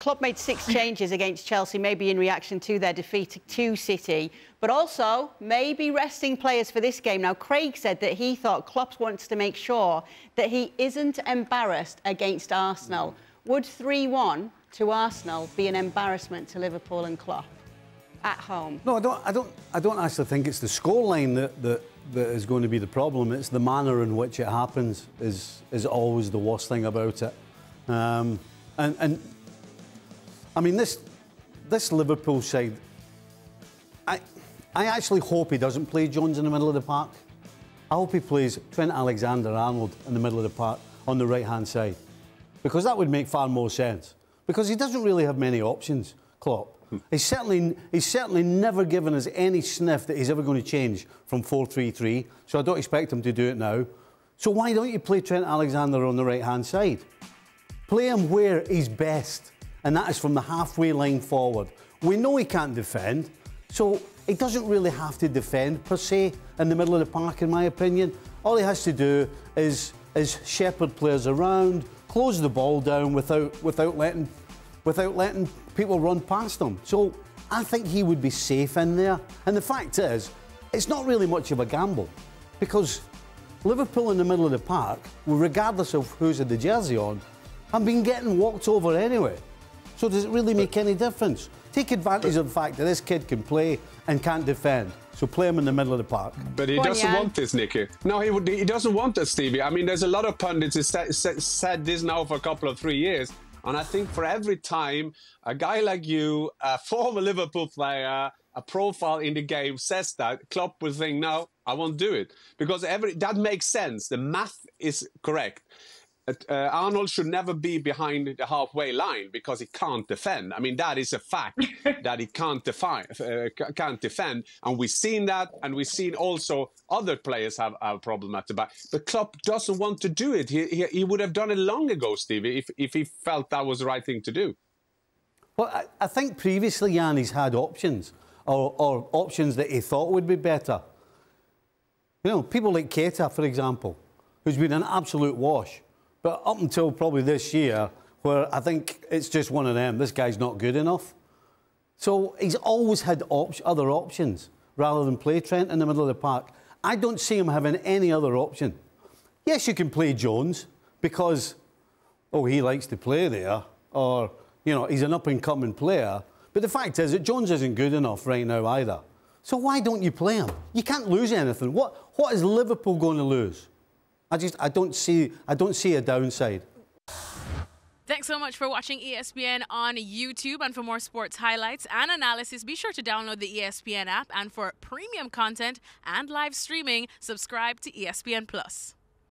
Klopp made 6 changes against Chelsea, maybe in reaction to their defeat to City, but also maybe resting players for this game. Now, Craig said that he thought Klopp wants to make sure that he isn't embarrassed against Arsenal. Would 3-1 to Arsenal be an embarrassment to Liverpool and Klopp at home? No, I don't actually think it's the scoreline that is going to be the problem. It's the manner in which it happens is always the worst thing about it. I mean, this Liverpool side, I actually hope he doesn't play Jones in the middle of the park. I hope he plays Trent Alexander-Arnold in the middle of the park on the right-hand side, because that would make far more sense. Because he doesn't really have many options, Klopp. He's certainly never given us any sniff that he's ever going to change from 4-3-3, so I don't expect him to do it now. So why don't you play Trent Alexander on the right-hand side? Play him where he's best, and that is from the halfway line forward. We know he can't defend, so he doesn't really have to defend, per se, in the middle of the park, in my opinion. All he has to do is shepherd players around, close the ball down without letting people run past him. So I think he would be safe in there. And the fact is, it's not really much of a gamble, because Liverpool in the middle of the park, regardless of who's had the jersey on, have been getting walked over anyway. So does it really make any difference? Take advantage of the fact that this kid can play and can't defend. So play him in the middle of the park. But he doesn't want this, Nicky. No, he doesn't want this, Stevie. I mean, there's a lot of pundits who said this now for a couple of 3 years. And I think for every time a guy like you, a former Liverpool player, a profile in the game says that, Klopp will think, no, I won't do it. Because that makes sense. The math is correct. Arnold should never be behind the halfway line because he can't defend. I mean, that is a fact that he can't defend. And we've seen that, and we've seen also other players have a problem at the back. But Klopp doesn't want to do it. He would have done it long ago, Stevie, if he felt that was the right thing to do. Well, I think previously Yanni's had options, or options that he thought would be better. You know, people like Keita, for example, who's been an absolute wash. But up until probably this year, where I think it's just one of them, this guy's not good enough. So he's always had other options rather than play Trent in the middle of the park. I don't see him having any other option. Yes, you can play Jones because, oh, he likes to play there, or, you know, he's an up-and-coming player. But the fact is that Jones isn't good enough right now either. So why don't you play him? You can't lose anything. What is Liverpool going to lose? I don't see a downside. Thanks so much for watching ESPN on YouTube. And for more sports highlights and analysis, be sure to download the ESPN app. And for premium content and live streaming, subscribe to ESPN+.